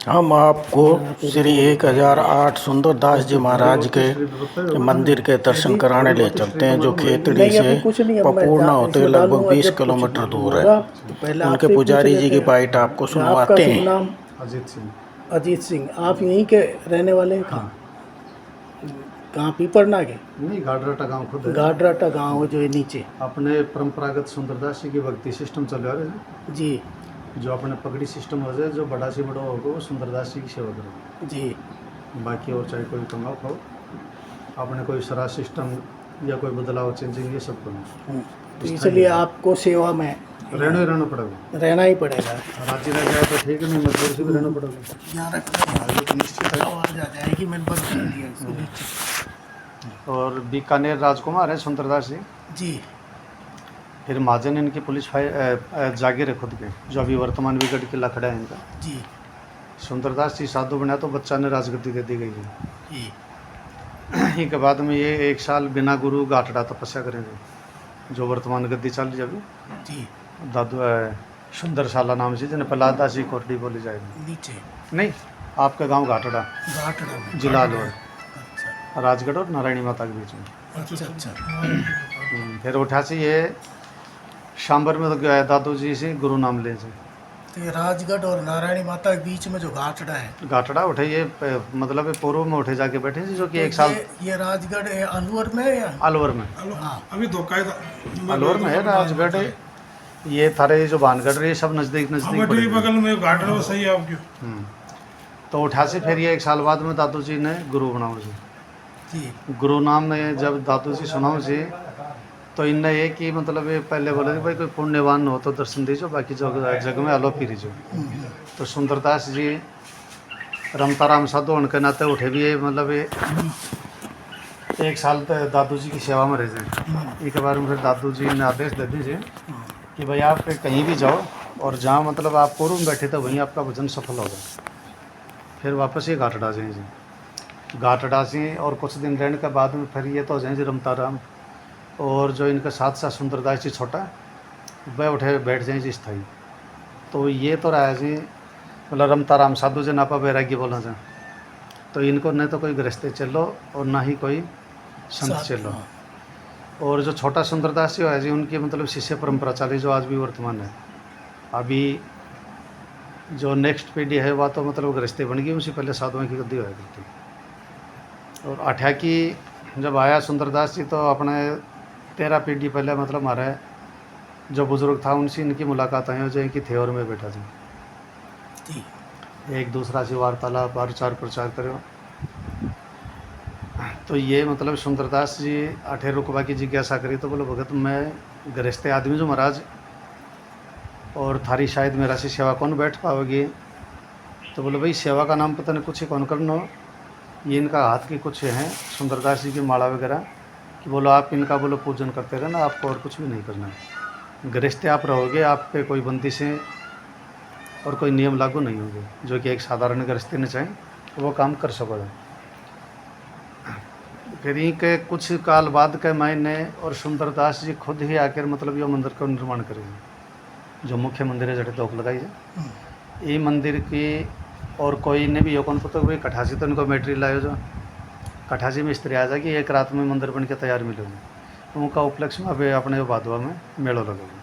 हम आपको श्री 1008 सुंदरदास जी महाराज के मंदिर के दर्शन कराने ले चलते हैं, जो खेतड़ी से पपूर्णा होते हुए लगभग 20 किलोमीटर दूर है। उनके पुजारी जी की बाइट आपको सुनवाते हैं। नाम अजीत सिंह। अजीत सिंह, आप यहीं के रहने वाले हैं? हाँ। कहाँ पीपरना के? नहीं, गाडराटा गांव खुद है। गाडराटा गांव जो है नीचे अपने परंपरागत सुंदरदास जी की भक्ति सिस्टम चल रहा है जी। जो अपने पगड़ी सिस्टम हो जाए, जो बड़ा से बड़ा होगा वो सुंदरदास जी की सेवा करो जी। बाकी और चाहे कोई कमाओ खाओ, अपने कोई सरा सिस्टम या कोई बदलाव चेंजिंग ये सब करो। तो इसलिए आपको सेवा में रहना पड़ेगा, रहना ही पड़ेगा। राज्य रह जाए तो ठीक है, नहीं मजबूर से भी रहना पड़ेगा। यहाँ रखना तो निश्चित है। आवाज आ जाएगी, मैंने बंद कर दिया इसको नीचे। और बीकानेर राजकुमार है सुंदरदास जी। जी। फिर महाजन इनकी पुलिस जागीर है खुद के, जो अभी वर्तमान विगड़ किला खड़ा है इनका। जी। सुंदरदास जी साधु बना तो बच्चा ने राजगद्दी दे दी गई है। जी। इनके बाद में ये 1 साल बिना गुरु गाठड़ा तपस्या करेंगे, जो वर्तमान गद्दी चल रही है अभी। जी। दादू सुंदरशाला नाम से, जिन्हें प्रहलाद दास जी कोटड़ी बोली जाएगी। नीचे नहीं, आपका गांव घाटड़ा, घाटड़ा में। जिला अलवर, अच्छा राजगढ़ और नारायणी माता के बीच में। अच्छा अच्छा। फिर उठा से ये शाम्बर में तो गया है दादू जी से गुरु नाम ले से। तो ये राजगढ़ और नारायणी माता के बीच में जो घाटड़ा है, घाटड़ा उठे ये मतलब ये पूर्व में उठे जाके बैठे जी, जो कि तो 1 साल ये राजगढ़ है अलवर में है या? अलवर में। हाँ। अभी धोखा है अलवर में है राजगढ़, ये थारे जो भानगढ़ रही है सब नज़दीक नज़दीक बगल पड़ेगी। में घाट में सही है आपकी। तो उठा से फिर ये 1 साल बाद में दादू जी ने गुरु बनाओ जी। जी। गुरु नाम में जब दादू जी सुनाओ जी, तो इनने ये कि मतलब ये पहले बोले कि भाई कोई पुण्यवान हो तो दर्शन दीजो, बाकी जो जग में आलो फिरी जो। तो सुंदरदास जी रमताराम साधु होने के नाते उठे भी ये मतलब ये 1 साल तक दादू जी की सेवा में रह जाए। एक बार में फिर दादू जी ने आदेश दे दीजिए कि भाई आप कहीं भी जाओ और जहाँ मतलब आप पूर्व में बैठे थे वहीं आपका भजन सफल होगा। फिर वापस ये घाटड़ा जाए जी। घाटड़ा से और कुछ दिन रहने के बाद में फिर ये तो हो जाए जी रमताराम, और जो इनके साथ साथ सुंदरदास जी छोटा वह उठे बैठ जाए जी स्थाई। तो ये तो रहा जी मतलब रमताराम साधु जी नापा बैरागी बोला जाए, तो इनको न तो कोई गृहस्थी चलो और ना ही कोई संत चलो। और जो छोटा सुंदरदास जी है जी, उनकी मतलब शिष्य परंपरा चली जो आज भी वर्तमान है। अभी जो नेक्स्ट पीढ़ी है वह तो मतलब गृहस्थी बन गई, उससे पहले साधुओं की गद्दी होया करती। और अठा की जब आया सुंदरदास जी तो अपने 13 पीढ़ी पहले मतलब हमारे जो बुजुर्ग था उनसे इनकी मुलाकात आई, जो इनकी थेवर में बैठा जी। एक दूसरा से वार्तालाप प्रचार करो। तो ये मतलब सुंदरदास जी 8 रुकवा की जिज्ञासा करी, तो बोलो भगत मैं गृहस्थ आदमी जो महाराज, और थारी शायद मेरा से सेवा कौन बैठ पाओगी। तो बोले भाई सेवा का नाम पता नहीं कुछ ही कौन करना, ये इनका हाथ की कुछ हैं सुंदरदास जी की माला वगैरह, कि बोलो आप इनका बोलो पूजन करते रहना, आपको और कुछ भी नहीं करना है। गृहस्थ आप रहोगे, आप पे कोई बंदिशें और कोई नियम लागू नहीं होंगे, जो कि एक साधारण गृहस्थी ने चाहें तो वो काम कर सकोगे। फिर इनके कुछ काल बाद के महीने और सुंदरदास जी खुद ही आकर मतलब ये मंदिर का निर्माण करेंगे, जो मुख्य मंदिर है जड़े तोप लगाई है ये मंदिर की। और कोई ने भी यो कौन पता कोई कठासी तो इनको मेटेरियल आयो, जो कठासी में स्त्री आ जाएगी, एक रात में मंदिर बन के तैयार मिलेगी। तो उनका उपलक्ष्य में अभी अपने बादवा में मेलो लगेगा।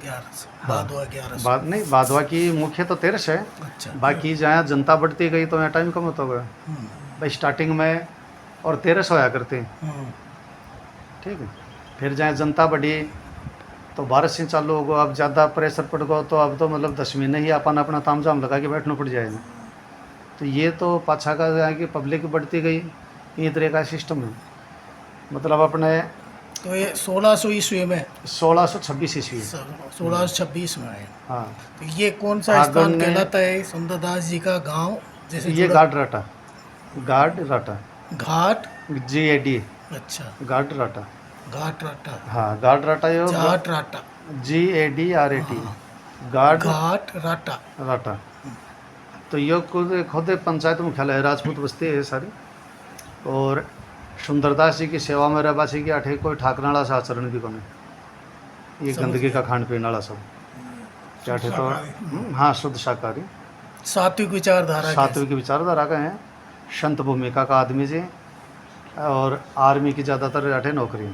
11 नहीं, बादवा की मुख्य तो 13 है। अच्छा। बाकी जहाँ जनता बढ़ती गई तो यहाँ टाइम कम होता होगा भाई, स्टार्टिंग में और 13 होया करते हैं, ठीक है। फिर जहाँ जनता बढ़ी तो 12 से चालू होगा, अब ज़्यादा प्रेशर पड़ गया तो अब तो मतलब 10 महीने ही अपन अपना ताम झाम लगा के बैठना पड़ जाएगा। तो ये तो पाछा का जहाँ की पब्लिक बढ़ती गई, ये तरह का सिस्टम है। मतलब अपने तो ये 1600 ईस्वी में 1626 ईस्वी 1626 में है। हाँ। तो ये कौन सा स्थान कहलाता है सुंदरदास जी का गांव? जैसे ये गाडराटा, गाडराटा, घाट GAD। अच्छा, गाडराटा, घाटराटा। हाँ गाडराटा यो घाटराटा, GADRAT, गाड घाट राटा। राटा। तो ये खुद पंचायत मुख्यालय है, राजपूत बस्ती है सारी। और सुंदरदास जी की सेवा में रहवासी की अठे कोई ठाकरा वाला सा आचरण भी कौन, ये गंदगी का खान पीने वाला सब क्या तो हाँ शुद्ध शाकाहारी। सात्विक विचारधारा के। सात्विक विचारधारा का है, संत भूमिका का आदमी जी, और आर्मी की ज़्यादातर रहते नौकरी,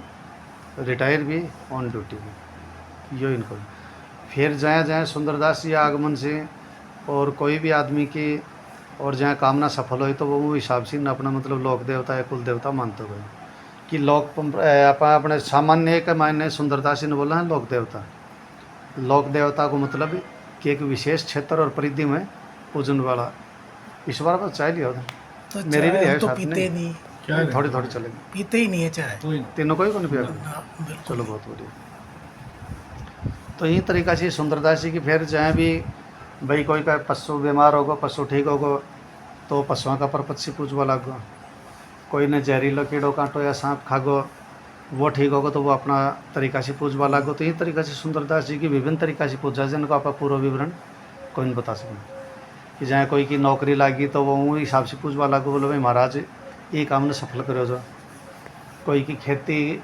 रिटायर भी, ऑन ड्यूटी भी, यो इनको। फिर जहाँ जहाँ सुंदरदास जी आगमन से और कोई भी आदमी की और जहाँ कामना सफल हुई तो वो हिसाब से न अपना मतलब लोक देवता या कुल देवता मानते हुए कि लोक अपने सामान्य एक मायने सुंदरदास जी ने बोला है लोक देवता। लोक देवता को मतलब कि एक विशेष क्षेत्र और परिधि में पूजन वाला। इस बार बस चाय लिया होता, तो मेरी भी चाय है हम तो साथ पीते में। नहीं, थोड़ी थोड़ी चलेगी, पीते ही नहीं है चाय। तीनों को ही कौन पिया? हाँ, बिल्कुल। चलो बहुत बढ़िया। तो यही तरीका से सुंदरदास जी की फिर जहाँ भी भाई कोई का पशु बीमार होगा, पशु ठीक होगा तो पशुओं का परपत्सी पूजवा लागो। कोई ने जहरीलो कीड़ो कांटो या सांप खागो वो ठीक होगा तो वो अपना तरीका से पूजवा लागो। तो यही तरीका से सुंदरदास जी की विभिन्न तरीका से पूजा जिनको आप पूरा विवरण कोई नहीं बता सकें कि जहाँ कोई की नौकरी लागी तो वो हिसाब से पूजवा लागो, बोलो भाई महाराज ये काम ने सफल करो जो। कोई की खेती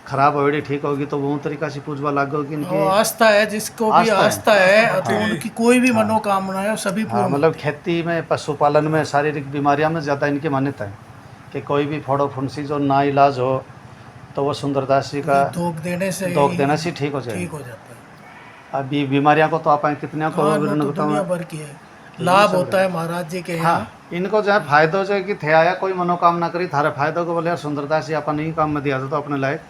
खराब होगी ठीक होगी तो वो तरीका से पूजवा लागो कि इनकी आस्था है, जिसको भी आस्था है तो उनकी कोई भी मनोकामना है सभी हाँ, पूर्ण। मतलब खेती में पशुपालन में शारीरिक बीमारियों में ज़्यादा इनकी मान्यता है कि कोई भी फोड़ो फुंसी जो ना इलाज हो तो वो सुंदरदास जी का धोख देने से ठीक हो जाए। ठीक हो जाता है। अभी बीमारियों को तो आप कितने को हाँ, विवरण तो दुनिया बताऊँ। भर की है, लाभ होता है महाराज जी के यहाँ। हाँ, इनको जो है फायदो जो है कि थे आया कोई मनोकामना करी थारे फायदो को बोले यार सुंदरदास जी अपन नहीं काम में दिया था तो अपने लायक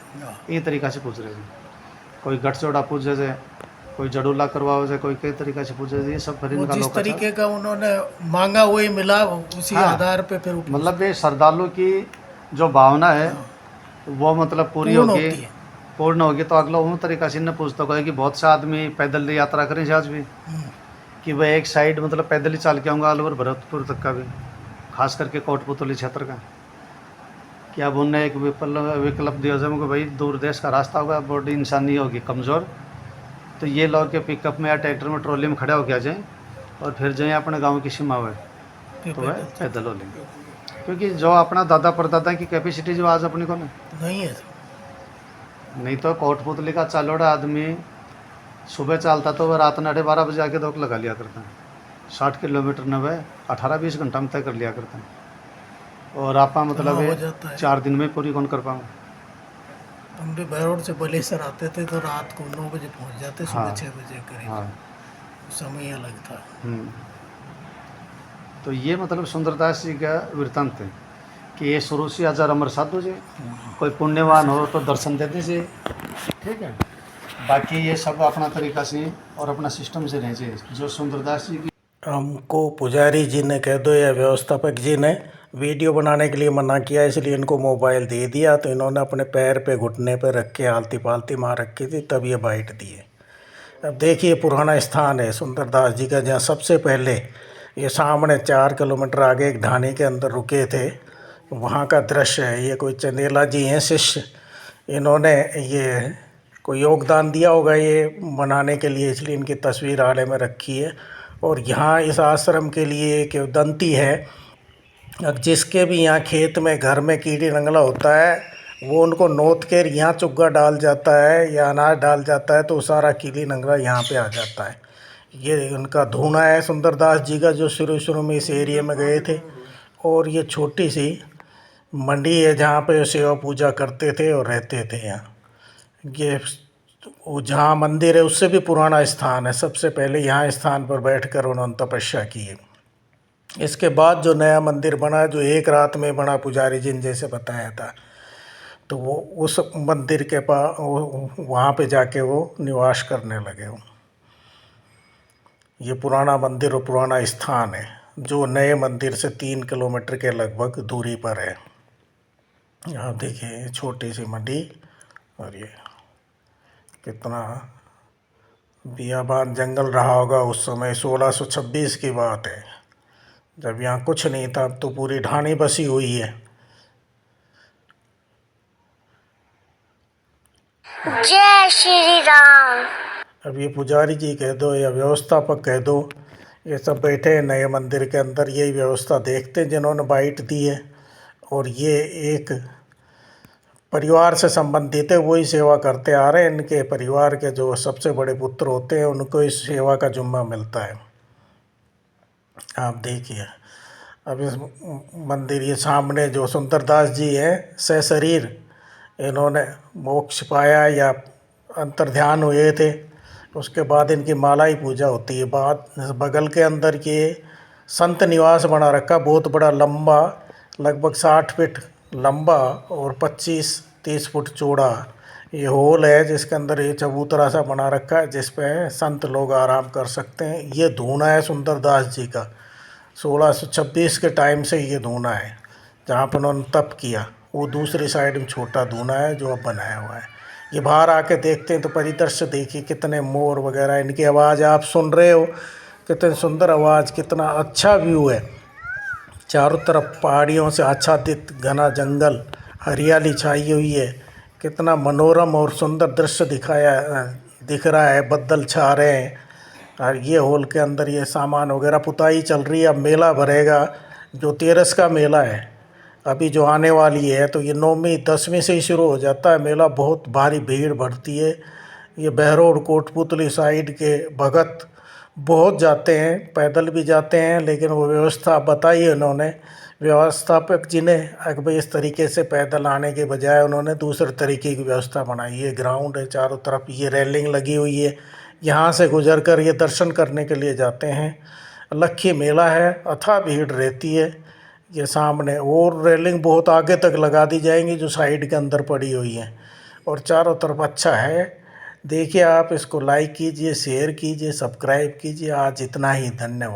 ये तरीका से पूछ रहे थे। कोई गठ जोड़ा पूछे थे, कोई जड़ूला करवाओ से, कोई कई तरीका से पूछे थे। ये सब फिर वो इनका जिस तरीके का उन्होंने मांगा वही मिला, उसी आधार पे फिर मतलब ये श्रद्धालु की जो भावना है वो मतलब पूरी होगी, पूर्ण होगी तो अगला वो तरीका से न पूछता कोई कि बहुत से आदमी पैदल यात्रा करें से आज भी कि वह एक साइड मतलब पैदल ही चल के आऊँगा अलवर भरतपुर तक का भी, खास करके कोटपुतली क्षेत्र का। कि अब उनने एक विकल्प दिया जाए कि भाई दूर देश का रास्ता होगा, बॉडी इंसानी होगी कमज़ोर, तो ये लोग के पिकअप में या ट्रैक्टर में ट्रॉली में खड़े हो गया जाए और फिर जाए अपने गाँव की सीमा हुए तो वह पैदल हो लेंगे। क्योंकि जो अपना दादा परदादा की कैपेसिटी जो आज अपनी को नहीं है। नहीं तो कोटपुतली का चालोड़ा आदमी सुबह चलता तो वह रात 12:30 बजे आके दौड़ लगा लिया करता है। 60 किलोमीटर न वह 18-20 घंटा में तय कर लिया करता है। और आप मतलब 4 दिन में पूरी कौन कर पाऊँ। हम भी भैरोड से बलेसर आते थे तो रात को 9 बजे पहुंच जाते, सुबह 6 बजे करीब। हाँ, समय अलग था। तो ये मतलब सुंदरदास जी का वृत्तांत है कि ये शुरू से 1000 अमर साधु जी, कोई पुण्यवान हो तो दर्शन दे दीजिए, ठीक है। बाकी ये सब अपना तरीका से और अपना सिस्टम से रह जाए। जो सुंदरदास जी की हमको पुजारी जी ने कह दो या व्यवस्थापक जी ने वीडियो बनाने के लिए मना किया, इसलिए इनको मोबाइल दे दिया तो इन्होंने अपने पैर पे घुटने पे रख के आलती पालती मार रखी थी, तब ये बाइट दिए। अब देखिए पुराना स्थान है सुंदरदास जी का, जहाँ सबसे पहले ये सामने 4 किलोमीटर आगे एक ढाणी के अंदर रुके थे, वहाँ का दृश्य है। ये कोई चंदेला जी हैं शिष्य, इन्होंने ये कोई योगदान दिया होगा ये बनाने के लिए, इसलिए इनकी तस्वीर आड़े में रखी है। और यहाँ इस आश्रम के लिए एक दंती है, अब जिसके भी यहाँ खेत में घर में कीड़ी रंगला होता है वो उनको नोत के यहाँ चुग्गा डाल जाता है या अनाज डाल जाता है तो सारा कीड़ी नंगला यहाँ पे आ जाता है। ये उनका धूना है सुंदरदास जी का, जो शुरू में इस एरिया में गए थे। और ये छोटी सी मंडी है जहाँ पे सेवा पूजा करते थे और रहते थे यहाँ। ये वो जहाँ मंदिर है उससे भी पुराना स्थान है, सबसे पहले यहाँ स्थान पर बैठकर उन्होंने तपस्या की है। इसके बाद जो नया मंदिर बना, जो एक रात में बना पुजारी जी ने जैसे बताया था, तो वो उस मंदिर के पास वहाँ पे जाके वो निवास करने लगे। ये पुराना मंदिर और पुराना स्थान है जो नए मंदिर से 3 किलोमीटर के लगभग दूरी पर है। यहाँ देखिए छोटी सी मंडी, और ये कितना बियाबान जंगल रहा होगा उस समय। 1626 की बात है, जब यहाँ कुछ नहीं था, अब तो पूरी ढाणी बसी हुई है। जय श्री राम। अब ये पुजारी जी कह दो या व्यवस्थापक कह दो, ये सब बैठे हैं नए मंदिर के अंदर, यही व्यवस्था देखते हैं जिन्होंने बाइट दी है। और ये एक परिवार से संबंधित है, वही सेवा करते आ रहे हैं। इनके परिवार के जो सबसे बड़े पुत्र होते हैं उनको इस सेवा का जुम्मा मिलता है। आप देखिए अब इस मंदिर ये सामने जो सुंदरदास जी हैं सशरीर, इन्होंने मोक्ष पाया या अंतर्ध्यान हुए थे, उसके बाद इनकी मालाई पूजा होती है। बाद बगल के अंदर ये संत निवास बना रखा, बहुत बड़ा, लंबा, लगभग 60 फीट लंबा और 25-30 फुट चौड़ा ये हॉल है, जिसके अंदर ये चबूतरा सा बना रखा है जिस पे संत लोग आराम कर सकते हैं। ये धूना है सुंदरदास जी का, 1626 के टाइम से ये धूना है जहाँ पर उन्होंने तप किया। वो दूसरी साइड में छोटा धूना है जो अब बनाया हुआ है। ये बाहर आके देखते हैं तो परिदृश्य देखिए, कितने मोर वगैरह, इनकी आवाज़ आप सुन रहे हो, कितनी सुंदर आवाज़, कितना अच्छा व्यू है। चारों तरफ पहाड़ियों से आच्छादित घना जंगल, हरियाली छाई हुई है, कितना मनोरम और सुंदर दृश्य दिख रहा है। बदल छा रहे हैं और ये हॉल के अंदर ये सामान वगैरह, पुताई चल रही है। अब मेला भरेगा, जो तेरस का मेला है अभी जो आने वाली है, तो ये 9वीं 10वीं से ही शुरू हो जाता है मेला। बहुत भारी भीड़ बढ़ती है। ये बहरोड कोटपुतली साइड के भगत बहुत जाते हैं, पैदल भी जाते हैं, लेकिन वो व्यवस्था बताई है उन्होंने, व्यवस्थापक जी ने, कि भाई इस तरीके से पैदल आने के बजाय उन्होंने दूसरे तरीके की व्यवस्था बनाई है। ग्राउंड है, चारों तरफ ये रेलिंग लगी हुई है, यहाँ से गुजर कर ये दर्शन करने के लिए जाते हैं। लक्खी मेला है, अथाह भीड़ रहती है। ये सामने और रेलिंग बहुत आगे तक लगा दी जाएंगी जो साइड के अंदर पड़ी हुई हैं, और चारों तरफ अच्छा है। देखिए आप इसको लाइक कीजिए, शेयर कीजिए, सब्सक्राइब कीजिए। आज इतना ही, धन्यवाद।